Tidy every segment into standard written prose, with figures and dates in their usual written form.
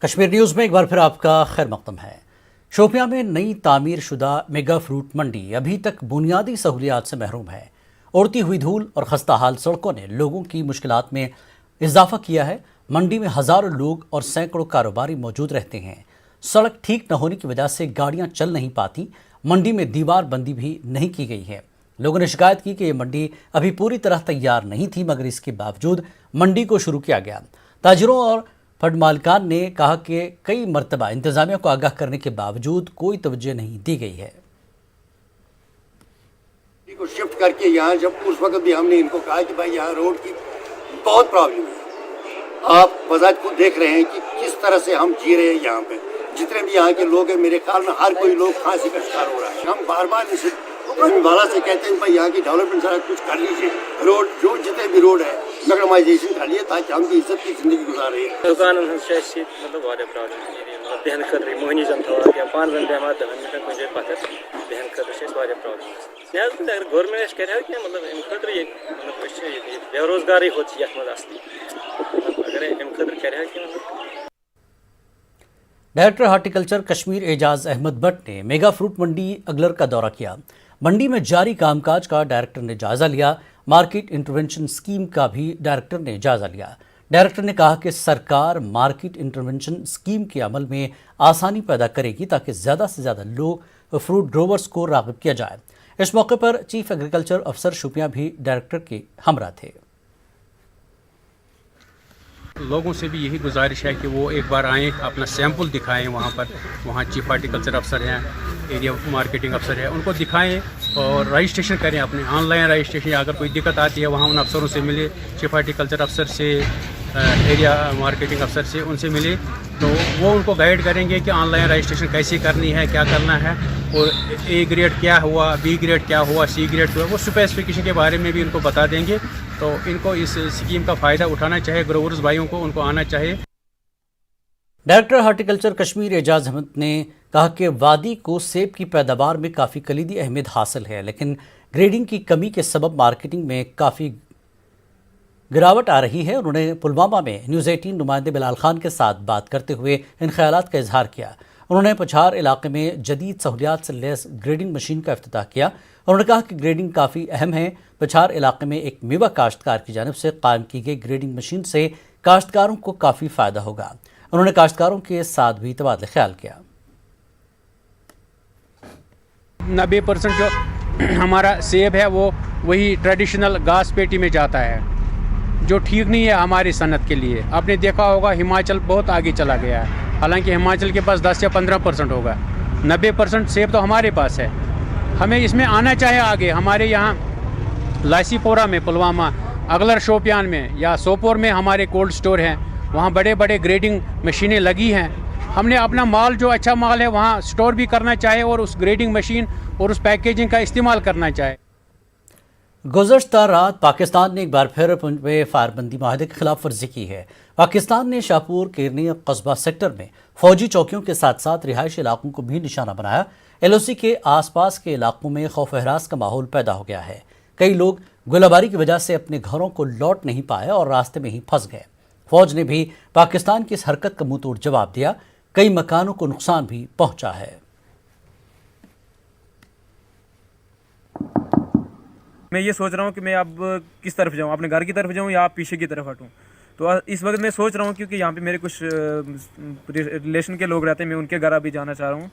Kashmir news में एक बार फिर आपका खैर मकदम है। शोपियां में नई तामीर शुदा मेगा फ्रूट मंडी अभी तक बुनियादी सहूलियात से महरूम है। उड़ती हुई धूल और खस्ता हाल सड़कों ने लोगों की मुश्किलात में इजाफा किया है। मंडी में हज़ारों लोग और सैकड़ों कारोबारी मौजूद रहते हैं। सड़क ठीक न होने की वजह से गाड़ियां चल नहीं पाती। मंडी में दीवार बंदी भी नहीं की गई है। लोगों ने शिकायत की कि ये मंडी अभी पूरी तरह तैयार नहीं थी, मगर इसके बावजूद मंडी को शुरू किया गया। ताजिरों और फड मालिकान ने कहा कि कई मरतबा इंतजामिया को आगाह करने के बावजूद कोई तवज्जो नहीं दी गई है। को शिफ्ट करके यहाँ जब उस वक्त भी हमने इनको कहा कि भाई यहाँ रोड की बहुत प्रॉब्लम है। आप वजह को देख रहे हैं कि किस तरह से हम जी रहे हैं। यहाँ पे जितने भी यहाँ के लोग हैं, मेरे ख्याल में हर कोई लोग खांसी का शिकार हो रहा है। हम बार बार इस वाला से कहते हैं भाई यहाँ की डेवलपमेंट सारा कुछ कर लीजिए, रोड जो जितने भी रोड है मैग्नमाइजेशन कर लिए ताकि हम भी इज्जत की जिंदगी गुजार रहे हैं। दुकान मतलब वाले प्रॉब्लम बहन खतरे मोहनी जन थोड़ा क्या पान रन बेमा दहन में कुछ पता बहन खतरे से वाले प्रॉब्लम या अगर गवर्नमेंट करे कि मतलब इन खतरे ये मतलब बेरोजगारी होती है मतलब असली अगर इन खतरे करे कि डायरेक्टर हार्टिकल्चर कश्मीर एजाज अहमद भट्ट ने मेगा फ्रूट मंडी अगलर का दौरा किया। मंडी में जारी कामकाज का डायरेक्टर ने जायजा लिया। मार्केट इंटरवेंशन स्कीम का भी डायरेक्टर ने जायजा लिया। डायरेक्टर ने कहा कि सरकार मार्केट इंटरवेंशन स्कीम के अमल में आसानी पैदा करेगी ताकि ज़्यादा से ज़्यादा लोग फ्रूट ग्रोवर्स को राग़िब किया जाए। इस मौके पर चीफ एग्रीकल्चर अफसर शोपियां भी डायरेक्टर के हमरा थे। लोगों से भी यही गुजारिश है कि वो एक बार आएँ, अपना सैंपल दिखाएं वहाँ पर। वहाँ चीफ हार्टिकल्चर अफसर हैं, एरिया मार्केटिंग अफसर है, उनको दिखाएं और रजिस्ट्रेशन करें अपने ऑनलाइन रजिस्ट्रेशन। अगर कोई दिक्कत आती है वहाँ उन अफसरों से मिले, चीफ हार्टिकल्चर अफसर से, एरिया मार्केटिंग अफसर से, उनसे मिले तो वो उनको गाइड करेंगे कि ऑनलाइन रजिस्ट्रेशन कैसे करनी है, क्या करना है और ए ग्रेड क्या हुआ, बी ग्रेड क्या हुआ, सी ग्रेड हुआ, वो स्पेसिफिकेशन के बारे में भी उनको बता देंगे। तो इनको इस स्कीम का फ़ायदा उठाना चाहिए, ग्रोवर्स भाइयों को उनको आना चाहिए। डायरेक्टर हार्टिकल्चर कश्मीर एजाज अहमद ने कहा कि वादी को सेब की पैदावार में काफ़ी कलीदी अहमियत हासिल है, लेकिन ग्रेडिंग की कमी के सबब मार्केटिंग में काफ़ी गिरावट आ रही है। उन्होंने पुलवामा में न्यूज़ 18 नुमाइंदे बिलाल खान के साथ बात करते हुए इन ख्यालात का इजहार किया। उन्होंने पछार इलाके में जदीद सहूलियात से लैस ग्रेडिंग मशीन का इफ्तिताह किया। उन्होंने कहा कि ग्रेडिंग काफ़ी अहम है। पछार इलाके में एक मेवा काश्तकार की जानिब से कायम की गई ग्रेडिंग मशीन से काश्तकारों को काफ़ी फ़ायदा होगा। उन्होंने काश्तकारों के साथ भी तबादला ख्याल किया। 90% जो हमारा सेब है वो वही ट्रेडिशनल घास पेटी में जाता है, जो ठीक नहीं है हमारी सनत के लिए। आपने देखा होगा हिमाचल बहुत आगे चला गया है, हालांकि हिमाचल के पास 10 या 15% होगा। 90% सेब तो हमारे पास है। हमें इसमें आना चाहिए आगे। हमारे यहाँ लासीपोरा में, पुलवामा, अगलर शोपियान में या सोपोर में हमारे कोल्ड स्टोर हैं, वहाँ बड़े बड़े ग्रेडिंग मशीनें लगी हैं। हमने अपना माल जो अच्छा माल है वहाँ स्टोर भी करना चाहिए और उस ग्रेडिंग मशीन और उस पैकेजिंग का इस्तेमाल करना चाहिए। गुज़श्ता रात पाकिस्तान ने एक बार फिर पुंछ में फायरबंदी माहदे की खिलाफ वर्जी की है। पाकिस्तान ने शाहपुर, केरनी और कस्बा सेक्टर में फौजी चौकियों के साथ साथ रिहायशी इलाकों को भी निशाना बनाया। LOC के आसपास के इलाकों में खौफ हरास का माहौल पैदा हो गया है। कई लोग गोलाबारी की वजह से अपने घरों को लौट नहीं पाए और रास्ते में ही फंस गए। फौज ने भी पाकिस्तान की इस हरकत का मुंह तोड़ जवाब दिया। कई मकानों को नुकसान भी पहुंचा है। मैं ये सोच रहा हूँ कि मैं अब किस तरफ जाऊँ, अपने घर की तरफ जाऊँ या पीछे की तरफ हटूँ। तो इस वक्त मैं सोच रहा हूँ क्योंकि यहाँ पे मेरे कुछ रिलेशन के लोग रहते हैं, मैं उनके घर अभी जाना चाह रहा हूँ।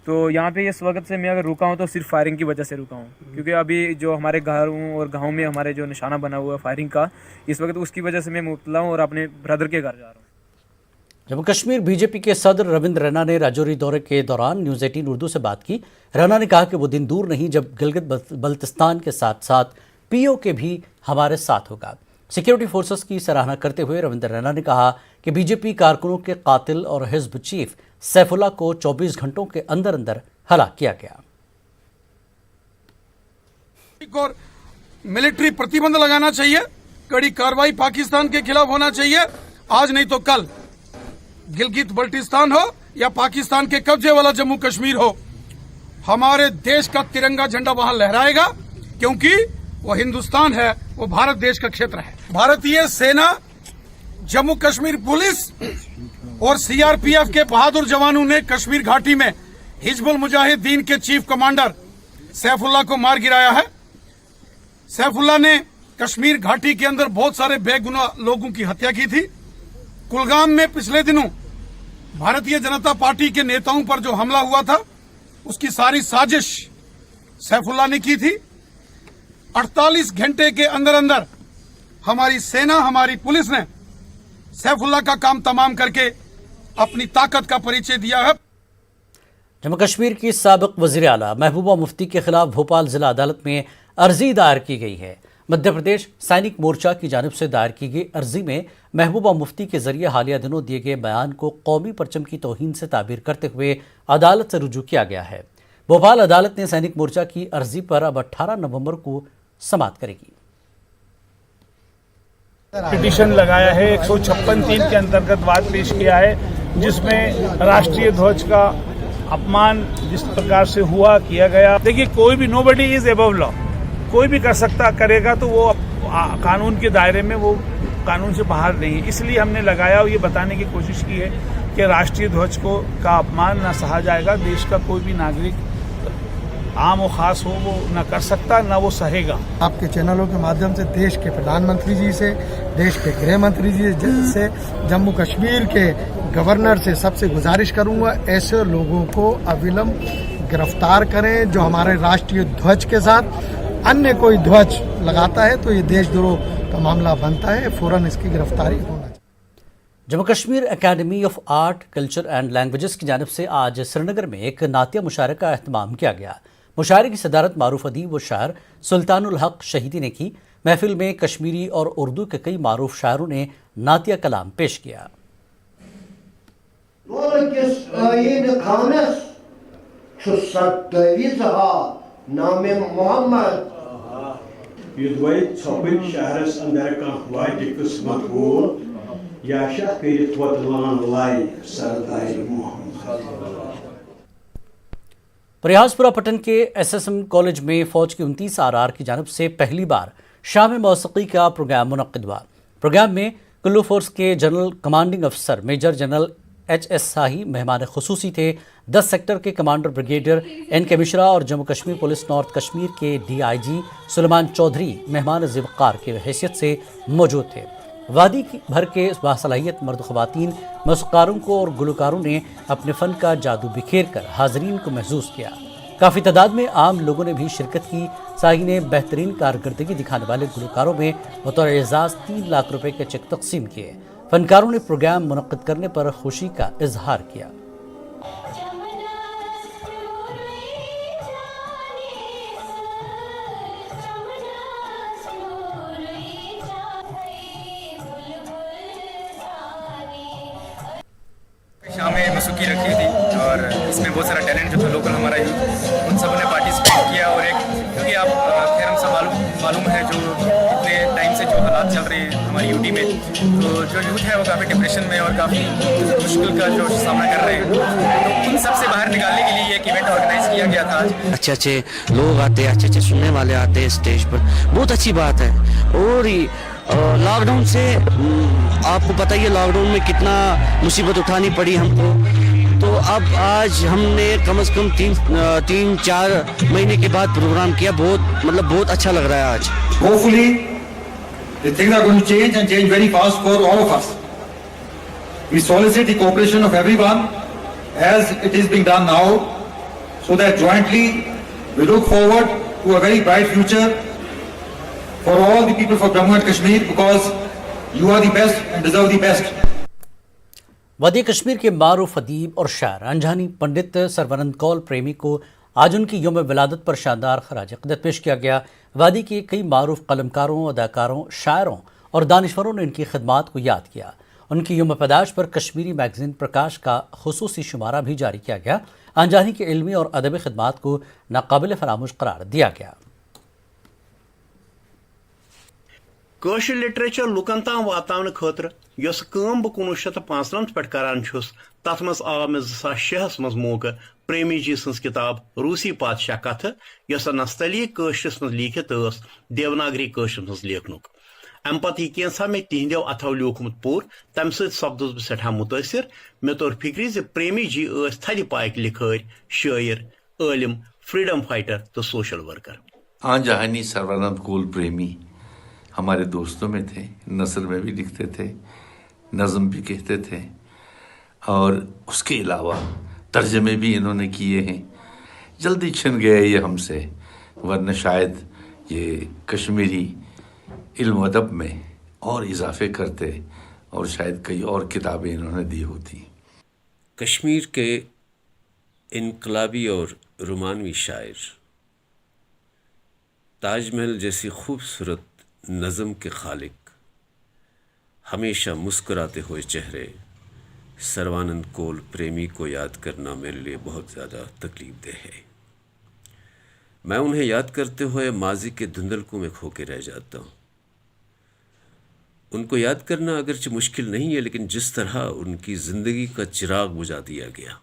तो यहाँ पे इस वक्त से मैं अगर रुका हूँ तो सिर्फ फायरिंग की वजह से रुका हूँ, क्योंकि अभी जो हमारे घरों और गाँव में हमारे जो निशाना बना हुआ है फायरिंग का, इस वक्त उसकी वजह से मैं मुबतला हूँ और अपने ब्रदर के घर जा रहा हूँ। जम्मू कश्मीर बीजेपी के सदर रविंद्र रैना ने राजौरी दौरे के दौरान न्यूज़ 18 उर्दू से बात की। रैना ने कहा कि वो दिन दूर नहीं जब गिलगित बल्तिस्तान के साथ साथ POK भी हमारे साथ होगा। सिक्योरिटी फोर्सेस की सराहना करते हुए रविंद्र रैना ने कहा कि बीजेपी कारकुनों के कातिल और हिजब चीफ सैफुल्लाह को 24 घंटों के अंदर अंदर हलाक किया गया। और मिलिट्री प्रतिबंध लगाना चाहिए, कड़ी कार्रवाई पाकिस्तान के खिलाफ होना चाहिए। आज नहीं तो कल गिलगित बल्टिस्तान हो या पाकिस्तान के कब्जे वाला जम्मू कश्मीर हो, हमारे देश का तिरंगा झंडा वहां लहराएगा, क्योंकि वो हिंदुस्तान है, वो भारत देश का क्षेत्र है। भारतीय सेना, जम्मू कश्मीर पुलिस और सीआरपीएफ के बहादुर जवानों ने कश्मीर घाटी में हिजबुल मुजाहिदीन के चीफ कमांडर सैफुल्लाह को मार गिराया है। सैफुल्लाह ने कश्मीर घाटी के अंदर बहुत सारे बेगुनाह लोगों की हत्या की थी। कुलगाम में पिछले दिनों भारतीय जनता पार्टी के नेताओं पर जो हमला हुआ था, उसकी सारी साजिश सैफुल्लाह ने की थी। 48 घंटे के अंदर अंदर हमारी सेना, हमारी पुलिस ने सैफुल्लाह का काम तमाम करके अपनी ताकत का परिचय दिया है। जम्मू कश्मीर की साबिक वज़ीर आला महबूबा मुफ्ती के खिलाफ भोपाल जिला अदालत में अर्जी दायर की गई है। मध्य प्रदेश सैनिक मोर्चा की जानिब से दायर की गई अर्जी में महबूबा मुफ्ती के जरिए हालिया दिनों दिए गए बयान को कौमी परचम की तौहीन से ताबीर करते हुए अदालत से रुजू किया गया है। भोपाल अदालत ने सैनिक मोर्चा की अर्जी पर अब 18 नवंबर को समाअत करेगी। पिटीशन लगाया है, 156(3) के अंतर्गत वाद पेश किया है, जिसमें राष्ट्रीय ध्वज का अपमान जिस प्रकार से हुआ किया गया। देखिए, कोई भी नोबडी इज अबव लॉ, कोई भी कर सकता करेगा तो वो कानून के दायरे में, वो कानून से बाहर नहीं है। इसलिए हमने लगाया और ये बताने की कोशिश की है कि राष्ट्रीय ध्वज का अपमान न सहा जाएगा। देश का कोई भी नागरिक आम और खास हो वो न कर सकता, न वो सहेगा। आपके चैनलों के माध्यम से देश के प्रधानमंत्री जी से, देश के गृह मंत्री जी से, जम्मू कश्मीर के गवर्नर से सबसे गुजारिश करूंगा, ऐसे लोगों को अविलंब गिरफ्तार करें जो हमारे राष्ट्रीय ध्वज के साथ अन्य कोई ध्वज लगाता है तो ये देशद्रोह का मामला बनता है, फौरन इसकी गिरफ्तारी होना चाहिए। Jammu Kashmir academy of art, culture and languages की जानिब से आज श्रीनगर में एक नातिया मुशायरे का एहतमाम किया गया। मुशायरे की सदारत मारूफ अदीब व शायर सुल्तानुल हक शहीदी ने की। महफिल में कश्मीरी और उर्दू के कई मारूफ शायरों ने नातिया कलाम पेश किया। प्रयासपुरा पटन के एसएसएम कॉलेज में फौज की 29 आरआर की जानिब से पहली बार शाम मौसीकी का प्रोग्राम मुनक्किद हुआ। प्रोग्राम में कुल्लू फोर्स के जनरल कमांडिंग अफसर मेजर जनरल एच.एस. शाही मेहमान खुसूसी थे। 10 सेक्टर के कमांडर ब्रिगेडियर एन.के. मिश्रा और जम्मू कश्मीर पुलिस नॉर्थ कश्मीर के DIG सुलेमान चौधरी मेहमान ज़िवक़ार के हैसियत से मौजूद थे। वादी भर के बासलाहियत मर्द ख़वातीन मौसीक़ारों को और गुलकारों ने अपने फ़न का जादू बिखेर कर हाज़रीन को महसूस किया। काफ़ी तादाद में आम लोगों ने भी शिरकत की। शाही ने बेहतरीन कारकर्दगी दिखाने वाले गुलकारों में बतौर एजाज़ 3 लाख रुपए के चेक तकसीम किए। फ़नकारों ने प्रोग्राम मुनक्किद करने पर खुशी का इजहार किया। शाम में मौसीकी रखी थी और इसमें बहुत सारा टैलेंट जो था लोकल हमारा यूथ, उन सबों ने पार्टिसिपेट किया। और एक क्योंकि आप खैर हम सब मालूम है जो इतने टाइम से जो हालात चल रहे हैं हमारी यूटी में, तो जो यूथ है वो काफ़ी डिप्रेशन में और काफ़ी मुश्किल का जो सामना कर रहे हैं, तो उन सब से बाहर निकालने के लिए एक इवेंट ऑर्गेनाइज किया गया था आज। अच्छे अच्छे लोग आते हैं, अच्छे अच्छे सुनने वाले आते हैं स्टेज पर, बहुत अच्छी बात है। और लॉकडाउन से आपको पता ही है लॉकडाउन में कितना मुसीबत उठानी पड़ी हमको, तो अब आज हमने कम से कम 3-4 महीने के बाद प्रोग्राम किया। बहुत अच्छा लग रहा है आज। Hopefully the things are going to change and change very fast for all of us. We solicit the cooperation of everyone as it is being done now, so that jointly we look forward to a very bright future for all the people of Jammu and Kashmir, because you are the best and deserve the best. वादी कश्मीर के मारूफ अदीब और शायर अंजानी पंडित सरवनंद कौल प्रेमी को आज उनकी यौम विलादत पर शानदार खराज अक़ीदत पेश किया गया। वादी के कई मारूफ कलमकारों, अदाकारों, शायरों और दानिशवरों ने इनकी खिदमात को याद किया। उनकी यौम पैदाश पर कश्मीरी मैगज़ीन प्रकाश का खुसूसी शुमारा भी जारी किया गया। अंजानी के इल्मी और अदबी खिदमात को नाकाबिल फरामोश करार दिया गया। कशर लिटरेचर लुकन ताम वातावन खतर यस कम बह 1995 पे करान छुस, तथ मज आव मे 2006 मज मौका प्रेमी जी सज किताब रूसी पातशाह कथ यस नस्तली कशरस मज लिखित देवनागरी कशर मज लेखनुक। ام پتہ کینسا میں تہندو اتھو لیوکھمت پور تم ست سپدس بہ سٹھا متاثر مے طور فکری ز پریمی جی اس تھدِ پایک لکھٲرۍ شاعر عالم فریڈم فائٹر تو سوشل ورکر. آن جہانی سروانند کول پریمی ہمارے دوستوں میں تھے، نثر میں بھی لکھتے تھے، نظم بھی کہتے تھے، اور اس کے علاوہ ترجمے بھی انہوں نے کیے ہیں. جلدی چھن گئے یہ ہم سے، ورنہ شاید یہ کشمیری علم و ادب میں اور اضافے کرتے اور شاید کئی اور کتابیں انہوں نے دی ہوتی. کشمیر کے انقلابی اور رومانوی شاعر، تاج محل جیسی خوبصورت نظم کے خالق، ہمیشہ مسکراتے ہوئے چہرے سروانند کول پریمی کو یاد کرنا میرے لیے بہت زیادہ تکلیف دہ ہے. میں انہیں یاد کرتے ہوئے ماضی کے دھندلکوں میں کھو کے رہ جاتا ہوں. ان کو یاد کرنا اگرچہ مشکل نہیں ہے، لیکن جس طرح ان کی زندگی کا چراغ بجھا دیا گیا،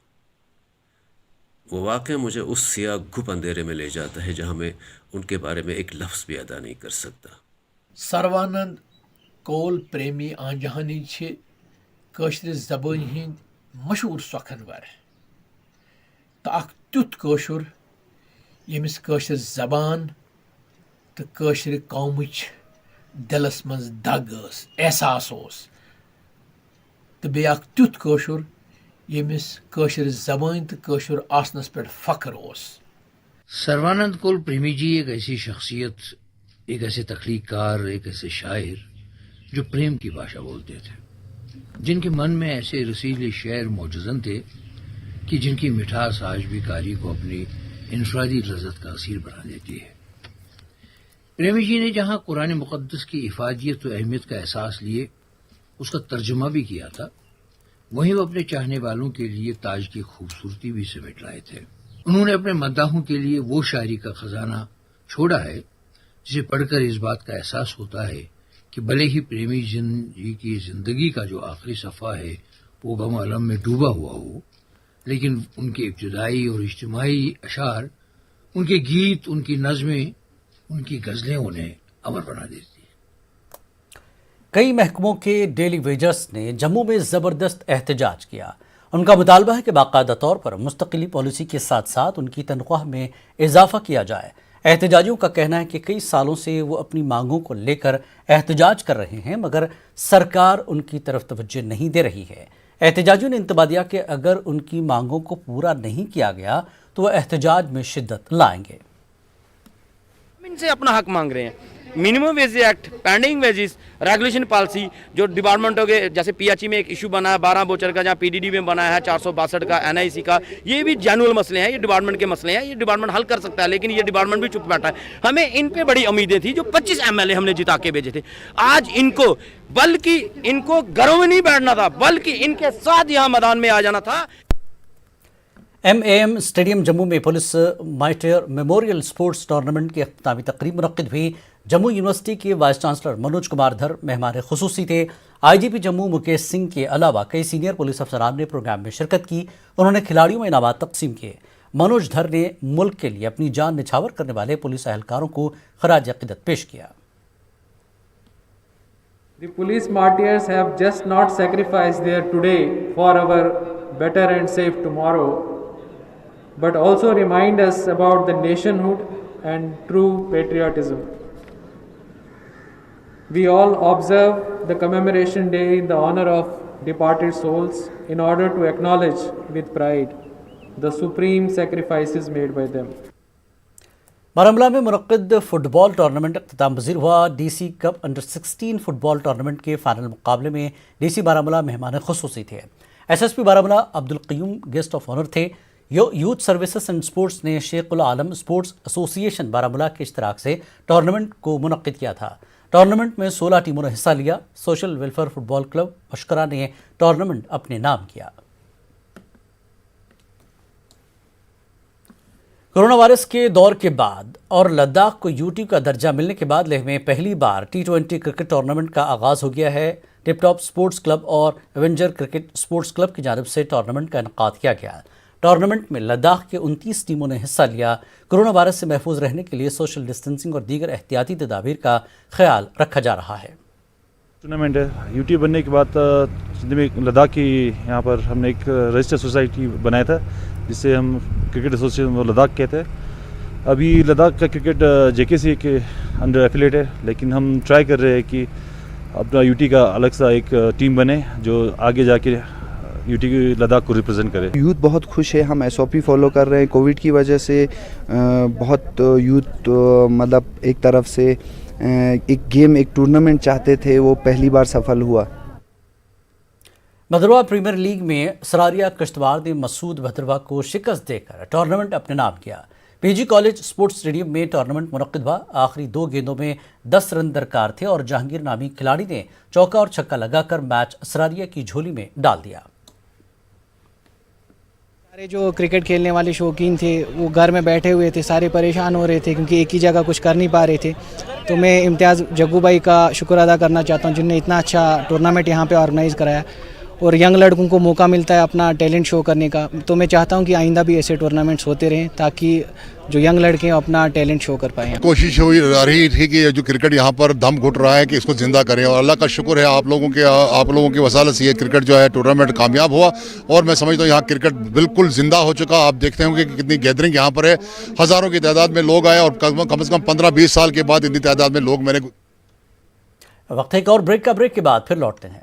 وہ واقعہ مجھے اس سیاہ گھپ اندھیرے میں لے جاتا ہے جہاں میں ان کے بارے میں ایک لفظ بھی ادا نہیں کر سکتا. سروانند کول پریمی آن جہانی چھ کٲشرِ زبٲنۍ ہٕنٛدۍ مشہوٗر سۄکھنور تہٕ اکھ تیُتھ کٲشُر ییٚمِس کٲشِر زبان تہٕ کٲشرِ قومٕچ دلس منٛز دگ ٲس، احساس اوس، تہٕ بیٚیہِ اکھ تیُتھ کٲشُر ییٚمِس کٲشِر زبٲنۍ تہٕ کٲشُر آسنس پٮ۪ٹھ فخر اوس. سروانند کول پریمی جی ایک ایسی شخصیت، ایک ایسے تخلیق کار، ایک ایسے شاعر جو پریم کی بھاشا بولتے تھے، جن کے من میں ایسے رسیلے شعر موجزن تھے کہ جن کی مٹھاس آج بھی قاری کو اپنی انفرادی لذت کا اسیر بنا دیتی ہے. پریمی جی نے جہاں قرآن مقدس کی افادیت و اہمیت کا احساس لیے اس کا ترجمہ بھی کیا تھا، وہیں وہ اپنے چاہنے والوں کے لیے تاج کی خوبصورتی بھی سمیٹ لائے تھے. انہوں نے اپنے مداحوں کے لیے وہ شاعری کا خزانہ چھوڑا ہے جسے پڑھ کر اس بات کا احساس ہوتا ہے کہ بھلے ہی پریمی جی کی زندگی کا جو آخری صفحہ ہے وہ غم و الم میں ڈوبا ہوا ہو، لیکن ان کے ابتدائی اور اجتماعی اشعار، ان کے گیت، ان کی نظمیں، ان کی غزلیں انہیں امر بنا دیتی. کئی محکموں کے ڈیلی ویجرز نے جموں میں زبردست احتجاج کیا. ان کا مطالبہ ہے کہ باقاعدہ طور پر مستقلی پالیسی کے ساتھ ساتھ ان کی تنخواہ میں اضافہ کیا جائے. احتجاجیوں کا کہنا ہے کہ کئی سالوں سے وہ اپنی مانگوں کو لے کر احتجاج کر رہے ہیں، مگر سرکار ان کی طرف توجہ نہیں دے رہی ہے. احتجاجیوں نے انتباہ دیا کہ اگر ان کی مانگوں کو پورا نہیں کیا گیا تو وہ احتجاج میں شدت لائیں گے. ہم ان سے اپنا حق مانگ رہے ہیں. Minimum wage act, pending wages, regulation policy جو ڈپارٹمنٹوں کے، جیسے پی ایچ ای میں ایک ایشو بنا ہے 12 بوچر کا، جہاں پی ڈی ڈی میں بنا ہے 462 کا، این آئی سی کا، یہ بھی جینول مسئلے ہیں، یہ ڈپارٹمنٹ کے مسئلے ہیں، یہ ڈپارٹمنٹ حل کر سکتا ہے، لیکن یہ ڈپارٹمنٹ بھی چپ بیٹھا ہے. ہمیں ان پہ بڑی امیدیں تھیں، جو 25 ایم ایل اے ہم نے جتا کے بھیجے تھے. آج ان کو گھروں میں نہیں بیٹھنا تھا، بلکہ ان کے ساتھ یہاں میدان میں آ جانا تھا. M A M stadium Jammu میں police martyr memorial sports tournament کی اختتامی تقریب منعقد ہوئی. جموں یونیورسٹی کے وائس چانسلر منوج کمار دھر مہمان خصوصی تھے. آئی جی پی جموں مکیش سنگھ کے علاوہ کئی سینئر پولیس افسران نے پروگرام میں شرکت کی. انہوں نے کھلاڑیوں میں انعامات تقسیم کیے. منوج دھر نے ملک کے لیے اپنی جان نچھاور کرنے والے پولیس اہلکاروں کو خراج عقیدت پیش کیا. The police martyrs have just not sacrificed their today for our better and safe tomorrow, but also remind us about the nationhood and true patriotism. We all observe the commemoration day in the honor of departed souls in order to acknowledge with pride the supreme sacrifices made by them. Baramulla میں منعقد fit بال tournament اختتام پذیر ہوا. D C cup under 16 football tournament کے final مقابلے میں D C Baramulla مہمان خصوصی تھے. S S P Baramulla Abdul Qayoom guest of honour تھے. یوتھ سروسز اینڈ سپورٹس نے شیخ العالم سپورٹس ایسوسی ایشن بارہمولہ کے اشتراک سے ٹورنامنٹ کو منعقد کیا تھا. ٹورنامنٹ میں 16 ٹیموں نے حصہ لیا. سوشل ویلفیئر فٹ بال کلب مشکرہ نے ٹورنامنٹ اپنے نام کیا. کورونا وائرس کے دور کے بعد اور لداخ کو یو ٹی کا درجہ ملنے کے بعد لیہ میں پہلی بار T20 کرکٹ ٹورنامنٹ کا آغاز ہو گیا ہے. ٹپ ٹاپ سپورٹس کلب اور ایونجر کرکٹ سپورٹس کلب کی جانب سے ٹورنامنٹ کا انعقاد کیا گیا. ٹورنامنٹ میں لداخ کے 29 ٹیموں نے حصہ لیا. کورونا وائرس سے محفوظ رہنے کے لیے سوشل ڈسٹینسنگ اور دیگر احتیاطی تدابیر کا خیال رکھا جا رہا ہے. टूर्नामेंट है यूटी बनने के बाद सिंध में लद्दाख की यहाँ पर हमने एक रजिस्टर्ड सोसाइटी बनाया था जिससे हम क्रिकेट एसोसिएशन लद्दाख कहते हैं। अभी लद्दाख का क्रिकेट जेकेसी के अंडर एफिलेट है, लेकिन हम ट्राई कर रहे हैं कि अपना यूटी का अलग सा एक टीम बने जो आगे जाके यूटी की लद्दाख को रिप्रेजेंट करे। यूथ बहुत खुश है, हम एसओपी फॉलो कर रहे हैं। कोविड की वजह से बहुत यूथ मतलब एक तरफ से एक गेम एक टूर्नामेंट चाहते थे, वो पहली बार सफल हुआ। भद्रवाह प्रीमियर लीग में सरारिया कश्तवाड़ ने मसूद भद्रवाह को शिकस्त देकर टूर्नामेंट अपने नाम किया। पीजी कॉलेज स्पोर्ट्स स्टेडियम में टूर्नामेंट मुनक्किद हुआ। आखिरी 2 गेंदों में 10 रन दरकार थे और जहांगीर नामी खिलाड़ी ने चौका और छक्का लगाकर मैच सरारिया की झोली में डाल दिया। सारे जो क्रिकेट खेलने वाले शौकीन थे वो घर में बैठे हुए थे, सारे परेशान हो रहे थे क्योंकि एक ही जगह कुछ कर नहीं पा रहे थे। तो मैं इम्तियाज़ जग्गू भाई का शुक्र अदा करना चाहता हूँ जिनने इतना अच्छा टूर्नामेंट यहाँ पे ऑर्गेनाइज़ कराया और यंग लड़कों को मौका मिलता है अपना टैलेंट शो करने का। तो मैं चाहता हूँ कि आइंदा भी ऐसे टूर्नामेंट्स होते रहें ताकि जो यंग लड़के हैं अपना टैलेंट शो कर पाएँ। कोशिश हुई रही थी कि जो क्रिकेट यहाँ पर दम घुट रहा है कि इसको जिंदा करें और अल्लाह का शुक्र है आप लोगों की वसालत से ये क्रिकेट जो है टूर्नामेंट कामयाब हुआ और मैं समझता हूँ यहाँ क्रिकेट बिल्कुल जिंदा हो चुका। आप देखते होंगे कि कितनी गैदरिंग यहाँ पर है, हज़ारों की तादाद में लोग आए और कम से कम 15-20 साल के बाद इतनी तादाद में लोग वक्त एक और ब्रेक के बाद फिर लौटते हैं।